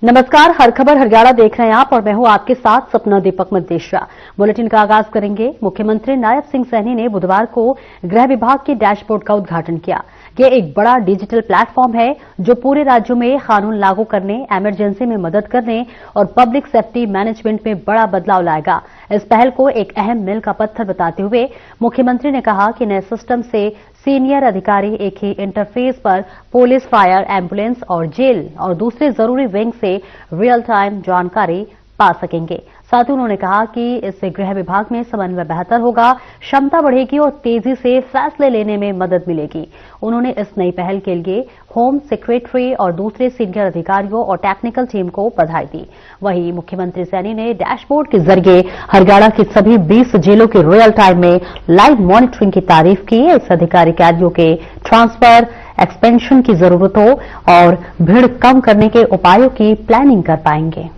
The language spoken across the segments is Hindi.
नमस्कार, हर खबर हरियाणा देख रहे हैं आप और मैं हूं आपके साथ सपना दीपक मदेशिया। बुलेटिन का आगाज करेंगे। मुख्यमंत्री नायब सिंह सैनी ने बुधवार को गृह विभाग के डैशबोर्ड का उद्घाटन किया। यह एक बड़ा डिजिटल प्लेटफॉर्म है जो पूरे राज्यों में कानून लागू करने, इमरजेंसी में मदद करने और पब्लिक सेफ्टी मैनेजमेंट में बड़ा बदलाव लाएगा। इस पहल को एक अहम मील का पत्थर बताते हुए मुख्यमंत्री ने कहा कि नए सिस्टम से सीनियर अधिकारी एक ही इंटरफेस पर पुलिस, फायर, एम्बुलेंस और जेल और दूसरे जरूरी विंग से रियल टाइम जानकारी पा सकेंगे। साथ ही उन्होंने कहा कि इससे गृह विभाग में समन्वय बेहतर होगा, क्षमता बढ़ेगी और तेजी से फैसले लेने में मदद मिलेगी। उन्होंने इस नई पहल के लिए होम सेक्रेटरी और दूसरे सीनियर अधिकारियों और टेक्निकल टीम को बधाई दी। वहीं मुख्यमंत्री सैनी ने डैशबोर्ड के जरिए हरियाणा की सभी 20 जेलों के रियल टाइम में लाइव मॉनिटरिंग की तारीफ की। इस अधिकारी कैदियों के ट्रांसफर, एक्सपेंशन की जरूरतों और भीड़ कम करने के उपायों की प्लानिंग कर पाएंगे।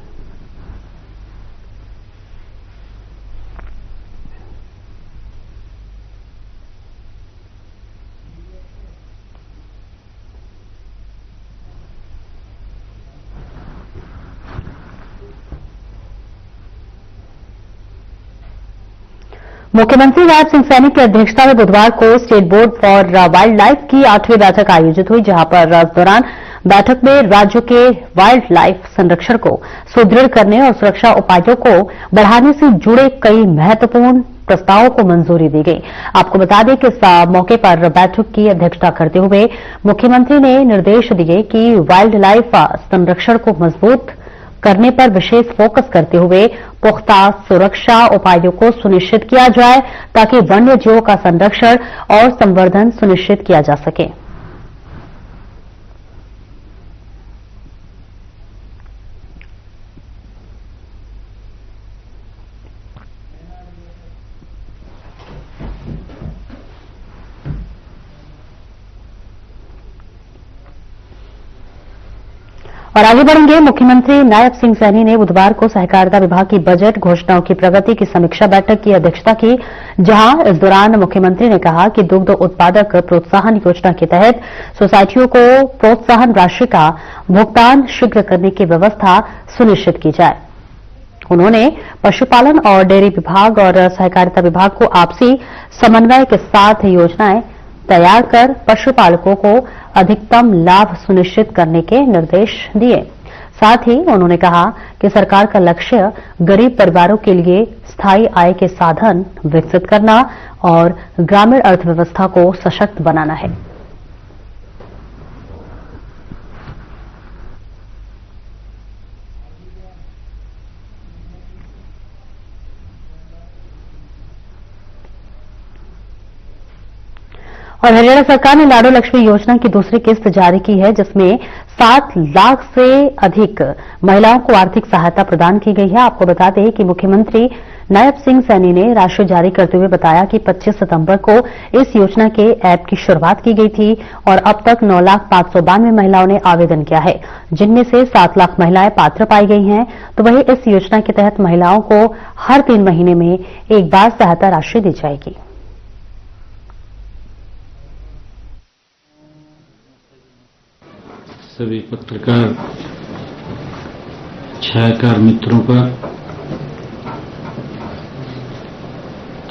मुख्यमंत्री नायब सिंह सैनी की अध्यक्षता में बुधवार को state board for wild life की 8वीं बैठक आयोजित हुई, जहां पर इस दौरान बैठक में राज्य के वाइल्ड लाइफ संरक्षण को सुदृढ़ करने और सुरक्षा उपायों को बढ़ाने से जुड़े कई महत्वपूर्ण प्रस्तावों को मंजूरी दी गई। आपको बता दें कि इस मौके पर बैठक की अध्यक्षता करते हुए मुख्यमंत्री ने निर्देश दिए कि वाइल्ड लाइफ संरक्षण को मजबूत करने पर विशेष फोकस करते हुए पुख्ता सुरक्षा उपायों को सुनिश्चित किया जाए ताकि वन्य जीवों का संरक्षण और संवर्धन सुनिश्चित किया जा सके। और आगे बढ़ेंगे। मुख्यमंत्री नायब सिंह सैनी ने बुधवार को सहकारिता विभाग की बजट घोषणाओं की प्रगति की समीक्षा बैठक की अध्यक्षता की, जहां इस दौरान मुख्यमंत्री ने कहा कि दुग्ध उत्पादक प्रोत्साहन योजना के तहत सोसाइटियों को प्रोत्साहन राशि का भुगतान शीघ्र करने की व्यवस्था सुनिश्चित की जाए। उन्होंने पशुपालन और डेयरी विभाग और सहकारिता विभाग को आपसी समन्वय के साथ योजनाएं तैयार कर पशुपालकों को अधिकतम लाभ सुनिश्चित करने के निर्देश दिए। साथ ही उन्होंने कहा कि सरकार का लक्ष्य गरीब परिवारों के लिए स्थायी आय के साधन विकसित करना और ग्रामीण अर्थव्यवस्था को सशक्त बनाना है। और हरियाणा सरकार ने लाडो लक्ष्मी योजना की दूसरी किस्त जारी की है, जिसमें 7 लाख से अधिक महिलाओं को आर्थिक सहायता प्रदान की गई है। आपको बता दें कि मुख्यमंत्री नायब सिंह सैनी ने राशि जारी करते हुए बताया कि 25 सितंबर को इस योजना के ऐप की शुरुआत की गई थी और अब तक 9,592 महिलाओं ने आवेदन किया है, जिनमें से 7 लाख महिलाएं पात्र पाई गई हैं। तो वहीं इस योजना के तहत महिलाओं को हर 3 महीने में एक बार सहायता राशि दी जाएगी। सभी पत्रकार, छायाकार मित्रों का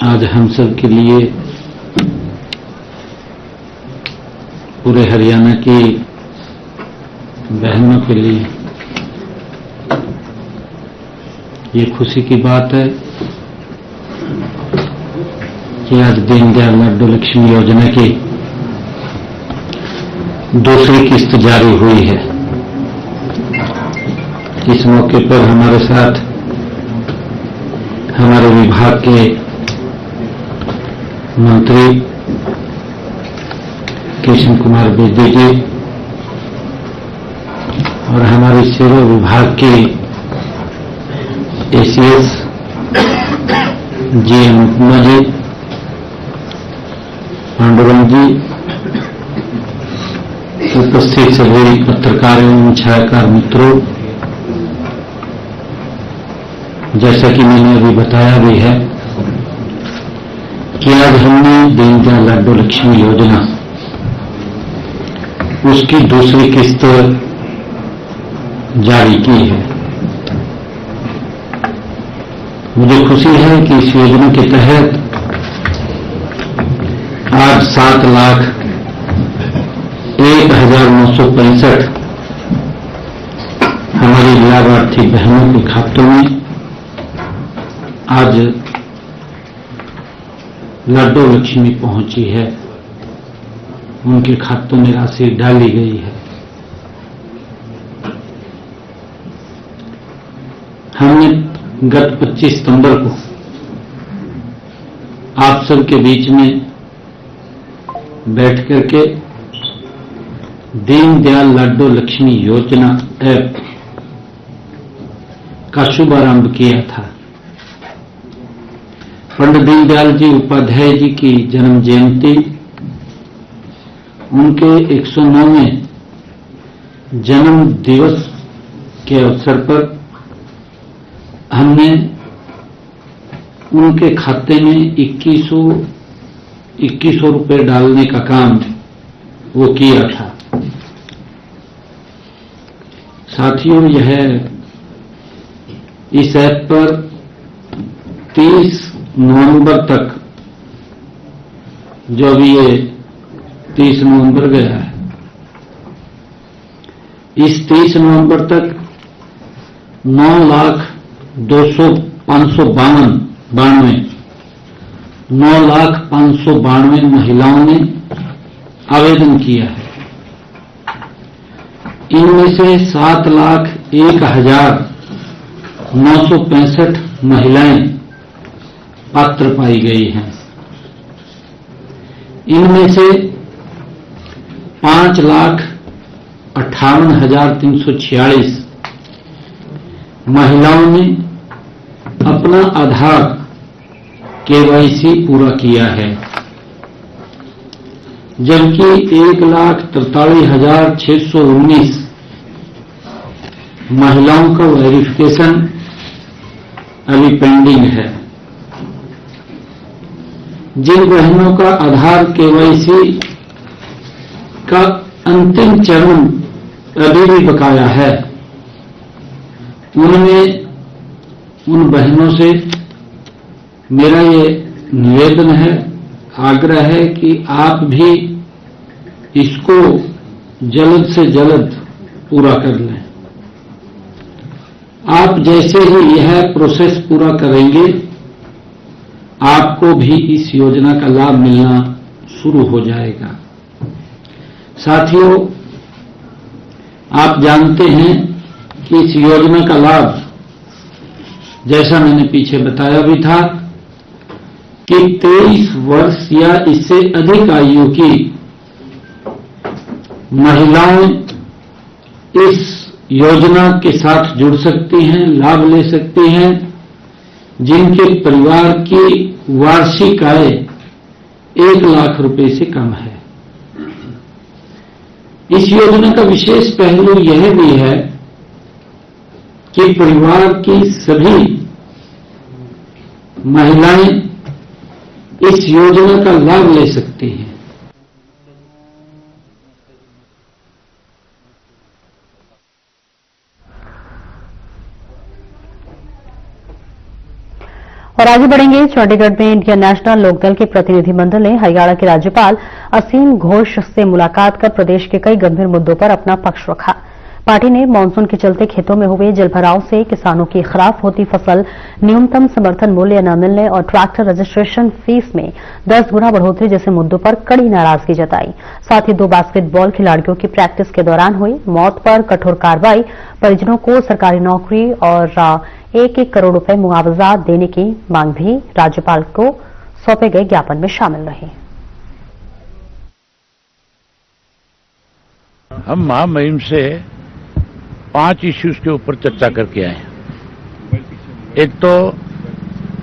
आज हम सब के लिए, पूरे हरियाणा की बहनों के लिए ये खुशी की बात है कि आज दीनदयाल लाडो लक्ष्मी योजना की दूसरी किस्त जारी हुई है। इस मौके पर हमारे साथ हमारे विभाग के मंत्री कृष्ण कुमार बेदी जी और हमारे सेवा विभाग के एसीएस जी अनुपमा जी, पांडुरंग जी, उपस्थित सभी पत्रकारों एवं छायाकार मित्रों, जैसा कि मैंने अभी बताया भी है कि आज हमने दीनदयाल लाडो लक्ष्मी योजना उसकी दूसरी किस्त जारी की है। मुझे खुशी है कि इस योजना के तहत आज 7,01,965 हमारी लाभार्थी बहनों के खातों में आज लड्डू लक्ष्मी पहुंची है, उनके खातों में राशि डाली गई है। हमने गत 25 सितंबर को आप सबके बीच में बैठ करके दीनदयाल लड्डू लक्ष्मी योजना ऐप का शुभारंभ किया था। पंडित दीनदयाल जी उपाध्याय जी की जन्म जयंती, उनके 109वें जन्म दिवस के अवसर पर हमने उनके खाते में 2100 रुपए डालने का काम वो किया था। साथियों, यह इस ऐप पर 30 नवंबर तक, जो अभी ये 30 नवंबर गया है, इस 30 नवंबर तक 9,592 महिलाओं ने आवेदन किया है। इनमें से 7,01,965 महिलाएं पात्र पाई गई हैं। इनमें से 5,58,346 महिलाओं ने अपना आधार KYC पूरा किया है, जबकि 1,43,619 महिलाओं का वेरिफिकेशन अभी पेंडिंग है। जिन बहनों का आधार KYC का अंतिम चरण अभी भी बकाया है, उनमें उन बहनों से मेरा ये निवेदन है, आग्रह है कि आप भी इसको जल्द से जल्द पूरा कर लें। आप जैसे ही यह प्रोसेस पूरा करेंगे, आपको भी इस योजना का लाभ मिलना शुरू हो जाएगा। साथियों, आप जानते हैं कि इस योजना का लाभ, जैसा मैंने पीछे बताया भी था, कि 23 वर्ष या इससे अधिक आयु की महिलाएं इस योजना के साथ जुड़ सकती हैं, लाभ ले सकती हैं, जिनके परिवार की वार्षिक आय 1 लाख रुपए से कम है। इस योजना का विशेष पहलू यह भी है कि परिवार की सभी महिलाएं इस योजना का लाभ ले सकती हैं। और आगे बढ़ेंगे। चंडीगढ़ में इंडियन नेशनल लोकदल के प्रतिनिधिमंडल ने हरियाणा के राज्यपाल असीम घोष से मुलाकात कर प्रदेश के कई गंभीर मुद्दों पर अपना पक्ष रखा। पार्टी ने मानसून के चलते खेतों में हुए जलभराव से किसानों की खराब होती फसल, न्यूनतम समर्थन मूल्य न मिलने और ट्रैक्टर रजिस्ट्रेशन फीस में 10 गुना बढ़ोतरी जैसे मुद्दों पर कड़ी नाराजगी जताई। साथ ही 2 बास्केटबॉल खिलाड़ियों की प्रैक्टिस के दौरान हुई मौत पर कठोर कार्रवाई, परिजनों को सरकारी नौकरी और 1-1 करोड़ रुपए मुआवजा देने की मांग भी राज्यपाल को सौंपे गए ज्ञापन में शामिल रही। हम महामहिम से 5 इश्यूज के ऊपर चर्चा करके आए हैं। एक तो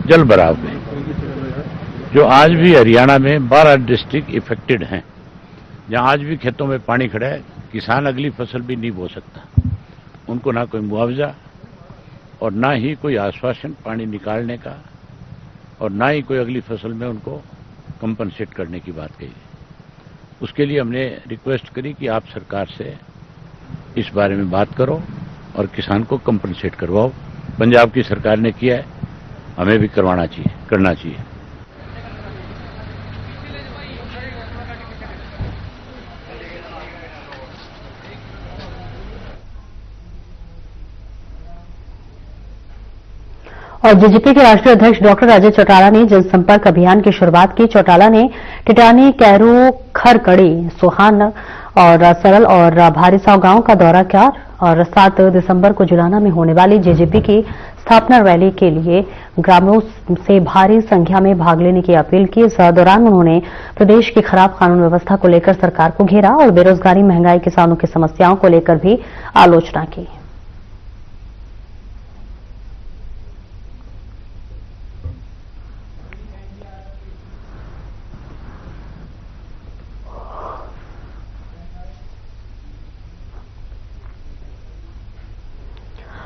जल भराव में, जो आज भी हरियाणा में 12 डिस्ट्रिक्ट इफेक्टेड हैं, जहां आज भी खेतों में पानी खड़ा है, किसान अगली फसल भी नहीं बो सकता, उनको ना कोई मुआवजा और ना ही कोई आश्वासन पानी निकालने का, और ना ही कोई अगली फसल में उनको कंपनसेट करने की बात कही। उसके लिए हमने रिक्वेस्ट करी कि आप सरकार से इस बारे में बात करो और किसान को कंपनसेट करवाओ। पंजाब की सरकार ने किया है, हमें भी करवाना चाहिए, करना चाहिए। और जेजेपी के राष्ट्रीय अध्यक्ष डॉक्टर अजय चौटाला ने जनसंपर्क अभियान की शुरुआत की। चौटाला ने टिटानी, कैरू, खरकड़ी, सोहान और सरल और भारीसाव गांव का दौरा किया और 7 दिसंबर को जुलाना में होने वाली जेजेपी की स्थापना रैली के लिए ग्रामीणों से भारी संख्या में भाग लेने की अपील की। इस दौरान उन्होंने प्रदेश की खराब कानून व्यवस्था को लेकर सरकार को घेरा और बेरोजगारी, महंगाई, किसानों की समस्याओं को लेकर भी आलोचना की।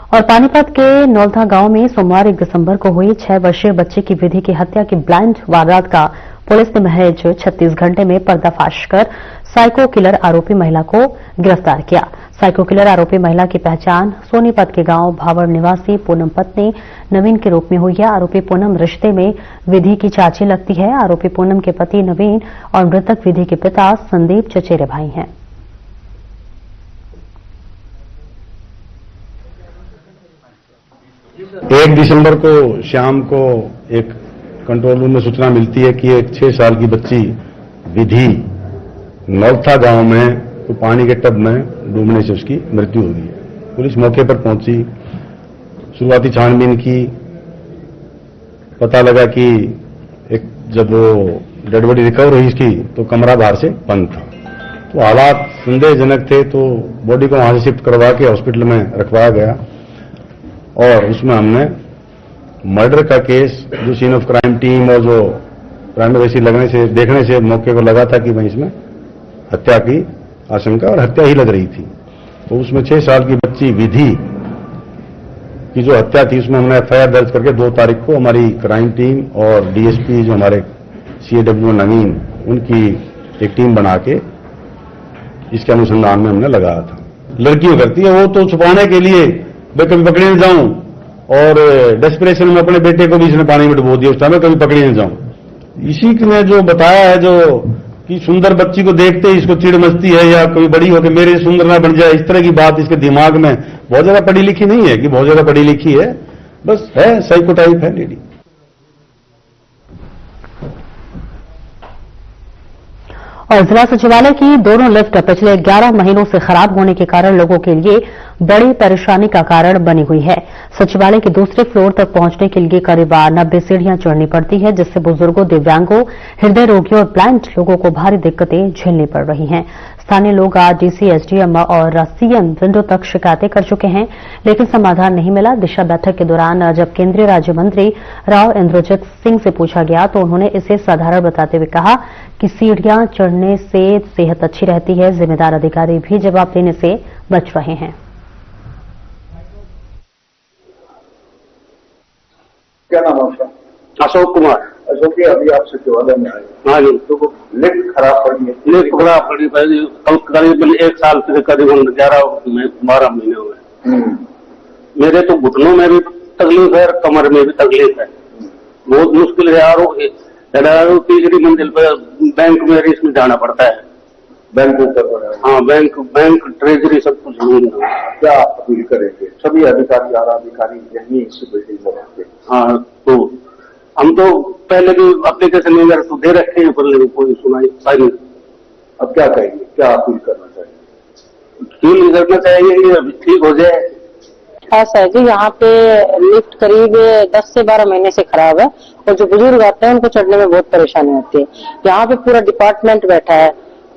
और पानीपत के नौलथा गांव में सोमवार 1 दिसंबर को हुई 6 वर्षीय बच्चे की विधि की हत्या की ब्लाइंड वारदात का पुलिस ने महज 36 घंटे में पर्दाफाश कर साइको किलर आरोपी महिला को गिरफ्तार किया। साइको किलर आरोपी महिला की पहचान सोनीपत के गांव भावड़ निवासी पूनम पत्नी नवीन के रूप में हुई है। आरोपी पूनम रिश्ते में विधि की चाची लगती है। आरोपी पूनम के पति नवीन और मृतक विधि के पिता संदीप चचेरे भाई हैं। 1 दिसंबर को शाम को एक कंट्रोल रूम में सूचना मिलती है कि एक 6 साल की बच्ची विधि नौलथा गांव में तो पानी के टब में डूबने से उसकी मृत्यु हो गई है। पुलिस मौके पर पहुंची, शुरुआती छानबीन की, पता लगा कि एक जब वो डेड बॉडी रिकवर हुई इसकी तो कमरा बाहर से बंद था, तो हालात संदेहजनक थे। तो बॉडी को वहां से शिफ्ट करवा के हॉस्पिटल में रखवाया गया और उसमें हमने मर्डर का केस, जो सीन ऑफ क्राइम टीम और जो प्राइमरी लगने से देखने से मौके को लगा था कि भाई इसमें हत्या की आशंका और हत्या ही लग रही थी, तो उसमें 6 साल की बच्ची विधि की जो हत्या थी उसमें हमने एफआईआर दर्ज करके 2 तारीख को हमारी क्राइम टीम और डीएसपी जो हमारे सीएडब्ल्यू नवीन, उनकी एक टीम बना के इसके अनुसंधान में हमने लगाया था। लड़कियों करती है वो तो छुपाने के लिए मैं कभी पकड़ी न जाऊं और डेस्परेशन में अपने बेटे को भी इसने पानी में डुबो दिया, उस टाइम में कभी पकड़ी न जाऊं। इसी ने जो बताया है जो कि सुंदर बच्ची को देखते ही इसको चिढ़ मचती है या कभी बड़ी होकर मेरे सुंदर ना बन जाए, इस तरह की बात इसके दिमाग में बहुत ज्यादा पढ़ी लिखी नहीं है कि बहुत ज्यादा पढ़ी लिखी है, बस है साइको टाइप है लेडी। और जिला सचिवालय की दोनों लिफ्ट पिछले 11 महीनों से खराब होने के कारण लोगों के लिए बड़ी परेशानी का कारण बनी हुई है। सचिवालय के दूसरे फ्लोर तक पहुंचने के लिए करीब 90 सीढ़ियां चढ़नी पड़ती है, जिससे बुजुर्गों, दिव्यांगों, हृदय रोगियों और ब्लाइंड लोगों को भारी दिक्कतें झेलनी पड़ रही हैं। स्थानीय लोग आज डीसी, एसडीएम और सीएम विंडो तक शिकायतें कर चुके हैं, लेकिन समाधान नहीं मिला। दिशा बैठक के दौरान जब केंद्रीय राज्य मंत्री राव इंद्रजीत सिंह से पूछा गया तो उन्होंने इसे साधारण बताते हुए कहा कि सीढ़ियां चढ़ने से सेहत अच्छी रहती है। जिम्मेदार अधिकारी भी जवाब देने से बच रहे हैं। क्या नाम है आपका? अशोक कुमार। अशोक जी, अभी आप सचिवालय में आए। हाँ जी। तो लिफ्ट खराब पड़ी है। लिफ्ट खराब पड़ी, करीब 1 साल से करीबन 12 महीने हो गए। मेरे तो घुटनों में भी तकलीफ है, कमर में भी तकलीफ है, बहुत मुश्किल है। और तीसरी मंजिल पर बैंक में इसमें जाना पड़ता है। बैंक ऊपर? हाँ, बैंक ट्रेजरी सब कुछ। क्या आप अपील करेंगे? सभी अधिकारी, आला अधिकारी यही इस बिल्डिंग में रहते हैं। हाँ, तो हम तो पहले भी एप्लीकेशन वगैरह तो दे रखे हैं, पर लेकिन कोई सुनाई नहीं। अब क्या कहेंगे, क्या अपील करना चाहिए? फील करना चाहिए कि ठीक हो जाए। ऐसा है जी, यहाँ पे लिफ्ट करीब 10 से 12 महीने से खराब है और जो बुजुर्ग आते हैं उनको चढ़ने में बहुत परेशानी होती है। यहाँ पे पूरा डिपार्टमेंट बैठा है,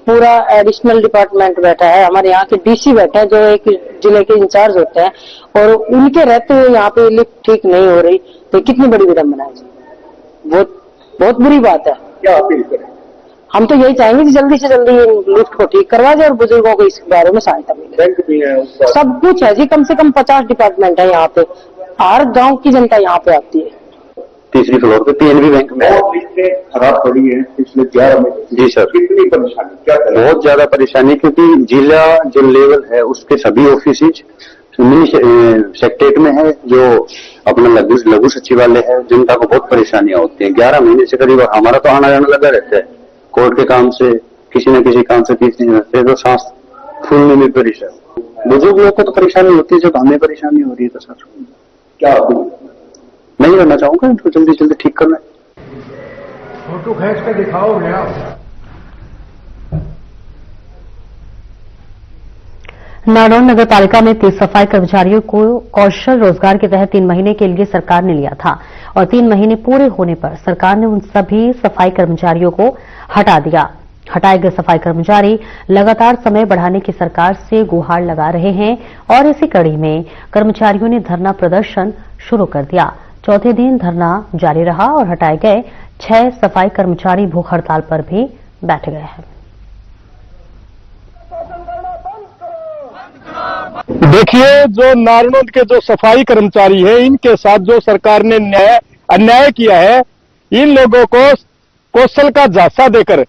पूरा एडिशनल डिपार्टमेंट बैठा है, हमारे यहाँ के डीसी बैठे हैं जो एक जिले के इंचार्ज होते हैं, और उनके रहते हुए यहाँ पे लिफ्ट ठीक नहीं हो रही, तो कितनी बड़ी विडम्बना है जी। बहुत बुरी बात है। क्या अपील करें? हम तो यही चाहेंगे कि जल्दी से जल्दी लिफ्ट को ठीक करवा जाए और बुजुर्गों को इस बारे में सहायता मिले। बैंक भी है, सब कुछ है जी, कम से कम 50 डिपार्टमेंट है यहाँ पे, हर गांव की जनता यहाँ पे आती है। तीसरी फ्लोर पे पीएनबी बैंक में लिफ्टें खराब पड़ी है पिछले 11 महीने। जी सर। कितनी परेशानी, क्या करें? बहुत ज्यादा परेशानी, क्योंकि जिला जो लेवल है उसके सभी ऑफिस मिनी सेक्रेटरीट में है, जो अपना लघु सचिवालय है, जनता को बहुत परेशानियां होती हैं। 11 महीने से करीब हमारा तो आना जाना लगा रहता है, कोर्ट के काम से, किसी न किसी काम से 30 दिन से तो सांस फूलने में परेशान। बुजुर्ग लोग को तो परेशानी होती है, जब हमें परेशानी हो रही है तो सर क्या नहीं करना चाहूंगा, इनको जल्दी जल्दी ठीक करना है। फोटो खींच कर दिखाओ भैया। नारनौल नगर पालिका में 30 सफाई कर्मचारियों को कौशल रोजगार के तहत 3 महीने के लिए सरकार ने लिया था और 3 महीने पूरे होने पर सरकार ने उन सभी सफाई कर्मचारियों को हटा दिया। हटाए गए सफाई कर्मचारी लगातार समय बढ़ाने की सरकार से गुहार लगा रहे हैं और इसी कड़ी में कर्मचारियों ने धरना प्रदर्शन शुरू कर दिया। चौथे दिन धरना जारी रहा और हटाए गए 6 सफाई कर्मचारी भूख हड़ताल पर भी बैठ गए हैं। देखिए, जो नारनौल के जो सफाई कर्मचारी है, इनके साथ जो सरकार ने अन्याय किया है, इन लोगों को कौशल का झांसा देकर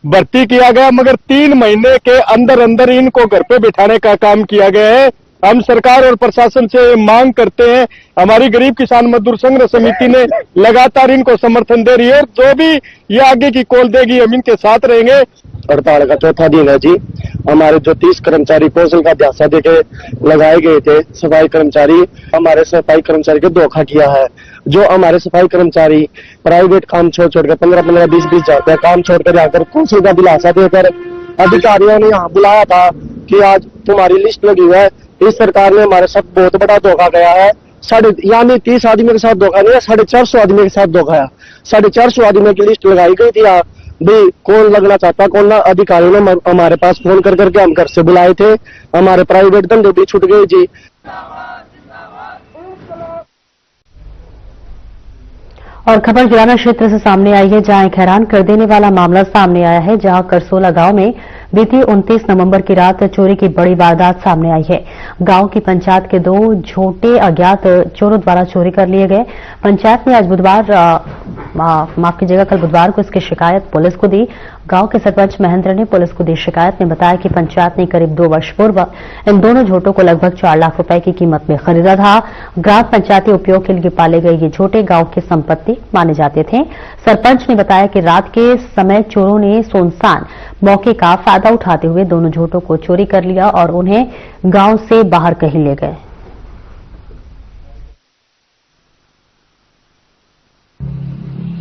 भर्ती किया गया, मगर 3 महीने के अंदर अंदर इनको घर पे बिठाने का काम किया गया है। हम सरकार और प्रशासन से मांग करते हैं, हमारी गरीब किसान मजदूर संघर्ष समिति ने लगातार इनको समर्थन दे रही है, जो भी ये आगे की कॉल देगी हम इनके साथ रहेंगे। हड़ताल का चौथा दिन है जी। हमारे जो 30 कर्मचारी कौशल का झांसा देके लगाए गए थे सफाई कर्मचारी, हमारे सफाई कर्मचारी को धोखा किया है। जो हमारे सफाई कर्मचारी प्राइवेट काम छोड़ के 15-15, 20-20 हजार रुपया काम छोड़कर जाकर कौशल का दिलासा देकर अधिकारियों ने यहाँ बुलाया था कि आज तुम्हारी लिस्ट लगी हुई है। इस सरकार ने हमारे साथ बहुत बड़ा धोखा गया है। यानी 30 आदमी के साथ धोखा नहीं है, 450 आदमी के साथ धोखा है। 450 आदमी की लिस्ट लगाई गई थी भाई, कौन लगना चाहता कौन ना। अधिकारियों ने हमारे पास फोन कर करके हम घर से बुलाए थे, हमारे प्राइवेट धंधे भी छूट गए जी। और खबर गिराना क्षेत्र से सामने आई है, जहां एक हैरान कर देने वाला मामला सामने आया है, जहां करसोला गांव में बीती 29 नवंबर की रात चोरी की बड़ी वारदात सामने आई है। गांव की पंचायत के 2 झोटे अज्ञात चोरों द्वारा चोरी कर लिए गए। पंचायत ने आज माफ कीजिएगा, कल बुधवार को इसकी शिकायत पुलिस को दी। गांव के सरपंच महेंद्र ने पुलिस को दी शिकायत में बताया कि पंचायत ने करीब 2 वर्ष पूर्व इन दोनों झोटों को लगभग 4 लाख रुपए की कीमत में खरीदा था। ग्राम पंचायती उपयोग के लिए पाले गए ये झोटे गांव की संपत्ति माने जाते थे। सरपंच ने बताया कि रात के समय चोरों ने सुनसान मौके का फायदा उठाते हुए दोनों झोटों को चोरी कर लिया और उन्हें गांव से बाहर कहीं ले गए।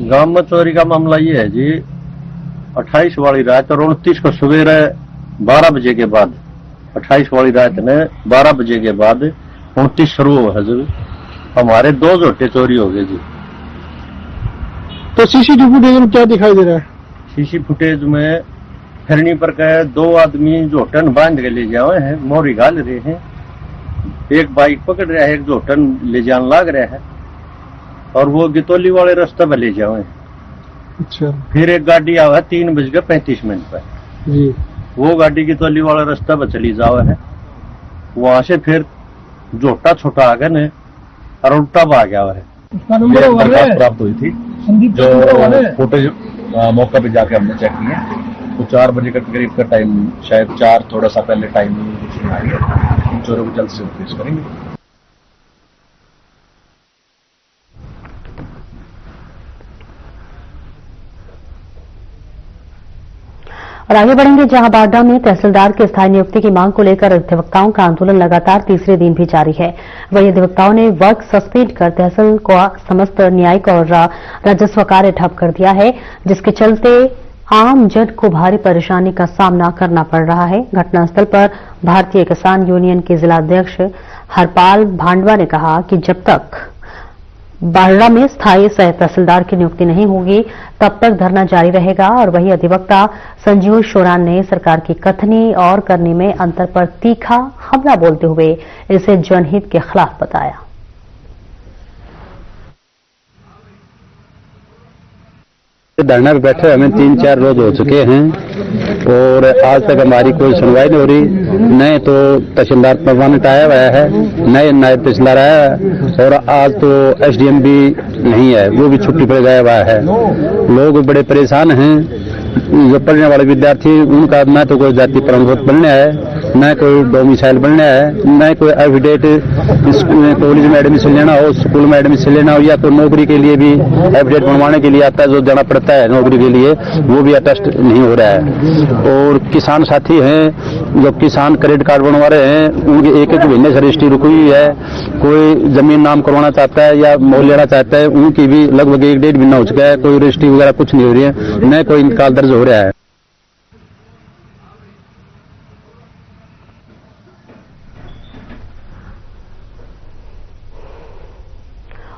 गांव में चोरी का मामला ये है जी, 28 वाली रात और 29 को सवेरे 12 बजे के बाद, 28 वाली रात में 12 बजे के बाद 29 शुरू हुआ है जी, हमारे 2 झोटे चोरी हो गए जी। तो सीसीटीवी फुटेज में क्या दिखाई दे रहा है? सीसी फुटेज में फिरनी पर गए 2 आदमी झोटन बांध के ले जाए हैं, मोरी घाल रहे हैं, एक बाइक पकड़ रहा है, एक झोटन ले जान लाग रहा है और वो गितौली वाले रास्ते पर ले जाओ। अच्छा। फिर एक गाड़ी आवा है 3:35 पर जी, वो गाड़ी गितौली वाले रास्ते पर चली जाओ है। वहां से फिर झोटा छोटा आ गया ने और उल्टा भाग गया है। दरखास्त प्राप्त हुई थी, जो फुटेज मौका पे जाके हमने चेक किया तो 4 बजे का करीब का टाइम, शायद 4 थोड़ा सा पहले टाइम आई है। चोरों को जल्द से जल्द पेश करेंगे। और आगे बढ़ेंगे, जहां बाडा में तहसीलदार की स्थायी नियुक्ति की मांग को लेकर अधिवक्ताओं का आंदोलन लगातार तीसरे दिन भी जारी है। वहीं अधिवक्ताओं ने वर्क सस्पेंड कर तहसील को समस्त न्यायिक और राजस्व कार्य ठप कर दिया है, जिसके चलते आम जन को भारी परेशानी का सामना करना पड़ रहा है। घटनास्थल पर भारतीय किसान यूनियन के जिलाध्यक्ष हरपाल भांडवा ने कहा कि जब तक बाडा में स्थायी सह तहसीलदार की नियुक्ति नहीं होगी तब तक धरना जारी रहेगा। और वहीं अधिवक्ता संजीव शोरान ने सरकार की कथनी और करनी में अंतर पर तीखा हमला बोलते हुए इसे जनहित के खिलाफ बताया। धरना पे बैठे हमें 3-4 रोज हो चुके हैं और आज तक हमारी कोई सुनवाई नहीं हो रही। नए तो तहसीलदार परमानेंट आया हुआ है, नए नायब तहसीलदार आया है और आज तो एसडीएम भी नहीं है, वो भी छुट्टी पर गया हुआ है। लोग बड़े परेशान हैं। जो पढ़ने वाले विद्यार्थी उनका न तो कोई जाति प्रमाण पत्र बनने है न कोई डोमिसाइल बनना है, न कोई एफिडेट कॉलेज में एडमिशन लेना हो, स्कूल में एडमिशन लेना हो, या कोई नौकरी के लिए भी एफिडेट बनवाने के लिए आता है, जो जाना पड़ता है नौकरी के लिए, वो भी अटेस्ट नहीं हो रहा है। और किसान साथी हैं जो किसान क्रेडिट कार्ड बनवा रहे हैं, उनकी एक एक महीने से रजिस्ट्री रुकी हुई है। कोई जमीन नाम करवाना चाहता है या मोल लेना चाहता है, उनकी भी लगभग 1-1.5 महीना हो चुका है, कोई रजिस्ट्री वगैरह कुछ नहीं हो रही है, न कोई इंतकाल दर्ज हो रहा है।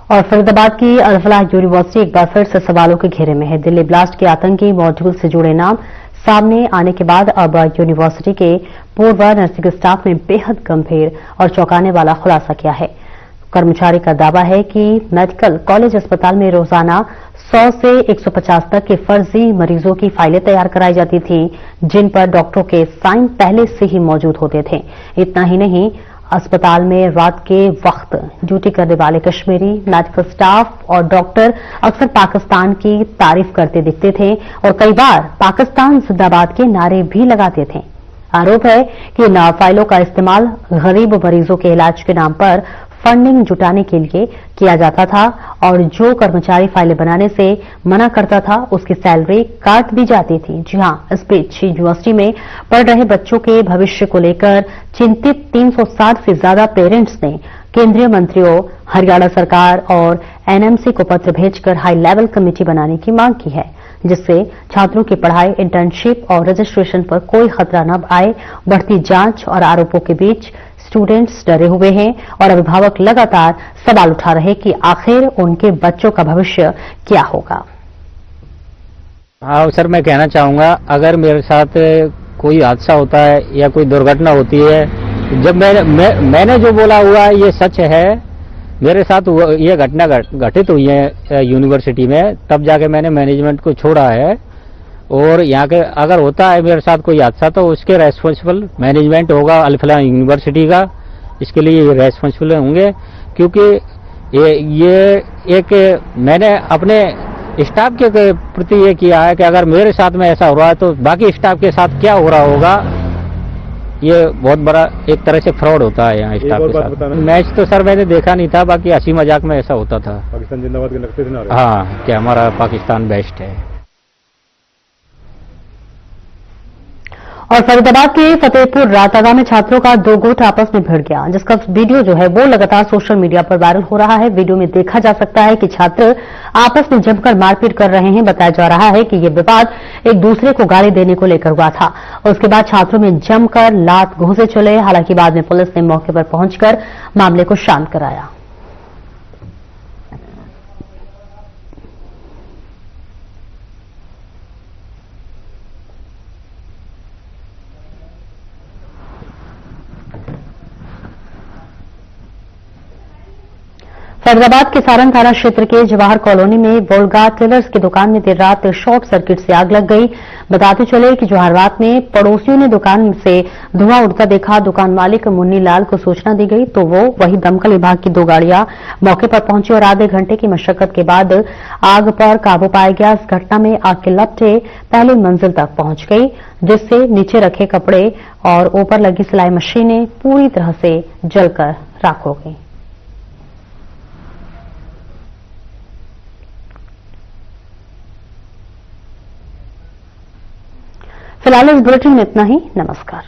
और फरीदाबाद की अल-फलाह यूनिवर्सिटी एक बार फिर से सवालों के घेरे में है। दिल्ली ब्लास्ट के आतंकी मॉड्यूल से जुड़े नाम सामने आने के बाद अब यूनिवर्सिटी के पूर्व नर्सिंग स्टाफ ने बेहद गंभीर और चौंकाने वाला खुलासा किया है। कर्मचारी का दावा है कि मेडिकल कॉलेज अस्पताल में रोजाना 100 से 150 तक के फर्जी मरीजों की फाइलें तैयार कराई जाती थी, जिन पर डॉक्टरों के साइन पहले से ही मौजूद होते थे। इतना ही नहीं, अस्पताल में रात के वक्त ड्यूटी करने वाले कश्मीरी मेडिकल स्टाफ और डॉक्टर अक्सर पाकिस्तान की तारीफ करते दिखते थे और कई बार पाकिस्तान जिंदाबाद के नारे भी लगाते थे। आरोप है कि इन फाइलों का इस्तेमाल गरीब मरीजों के इलाज के नाम पर फंडिंग जुटाने के लिए किया जाता था और जो कर्मचारी फाइलें बनाने से मना करता था उसकी सैलरी काट दी जाती थी। जी हां, इस बीच यूनिवर्सिटी में पढ़ रहे बच्चों के भविष्य को लेकर चिंतित 360 से ज्यादा पेरेंट्स ने केंद्रीय मंत्रियों, हरियाणा सरकार और एनएमसी को पत्र भेजकर हाई लेवल कमेटी बनाने की मांग की है, जिससे छात्रों की पढ़ाई, इंटर्नशिप और रजिस्ट्रेशन पर कोई खतरा न आए। बढ़ती जांच और आरोपों के बीच स्टूडेंट्स डरे हुए हैं और अभिभावक लगातार सवाल उठा रहे कि आखिर उनके बच्चों का भविष्य क्या होगा। हाँ सर, मैं कहना चाहूंगा, अगर मेरे साथ कोई हादसा होता है या कोई दुर्घटना होती है, जब मैंने जो बोला हुआ ये सच है, मेरे साथ ये घटना घटित हुई है यूनिवर्सिटी में, तब जाके मैंने मैनेजमेंट को छोड़ा है। और यहाँ के अगर होता है मेरे साथ कोई हादसा तो उसके रेस्पॉन्सिबल मैनेजमेंट होगा अल-फलाह यूनिवर्सिटी का, इसके लिए ये रेस्पॉन्सिबल होंगे। क्योंकि ये एक मैंने अपने स्टाफ के प्रति ये किया है कि अगर मेरे साथ में ऐसा हो रहा है तो बाकी स्टाफ के साथ क्या हो रहा होगा। ये बहुत बड़ा एक तरह से फ्रॉड होता है यहाँ स्टाफ के साथ। मैच तो सर मैंने देखा नहीं था, बाकी हंसी मजाक में ऐसा होता था। पाकिस्तान जिंदाबाद के लगते थे ना? हाँ, कि हमारा पाकिस्तान बेस्ट है। और फरीदाबाद के फतेहपुर रातागा में छात्रों का 2 गुट आपस में भिड़ गया, जिसका वीडियो जो है वो लगातार सोशल मीडिया पर वायरल हो रहा है। वीडियो में देखा जा सकता है कि छात्र आपस में जमकर मारपीट कर रहे हैं। बताया जा रहा है कि ये विवाद एक दूसरे को गाली देने को लेकर हुआ था। उसके बाद छात्रों में जमकर लात घूंसे चले। हालांकि बाद में पुलिस ने मौके पर पहुंचकर मामले को शांत कराया। फरीदाबाद के सारन थाना क्षेत्र के जवाहर कॉलोनी में वोल्गा टेलर्स की दुकान में देर रात शॉर्ट सर्किट से आग लग गई। बताते चले कि जवाहर रात में पड़ोसियों ने दुकान से धुआं उड़ता देखा। दुकान मालिक मुन्नी लाल को सूचना दी गई तो वो वही दमकल विभाग की 2 गाड़ियां मौके पर पहुंची और आधे घंटे की मशक्कत के बाद आग पर काबू पाया गया। इस घटना में आग के लपटें पहली मंजिल तक पहुंच गई, जिससे नीचे रखे कपड़े और ऊपर लगी सिलाई मशीनें पूरी तरह से जलकर राख हो गई। फिलहाल इस बुलेटिन में इतना ही। नमस्कार।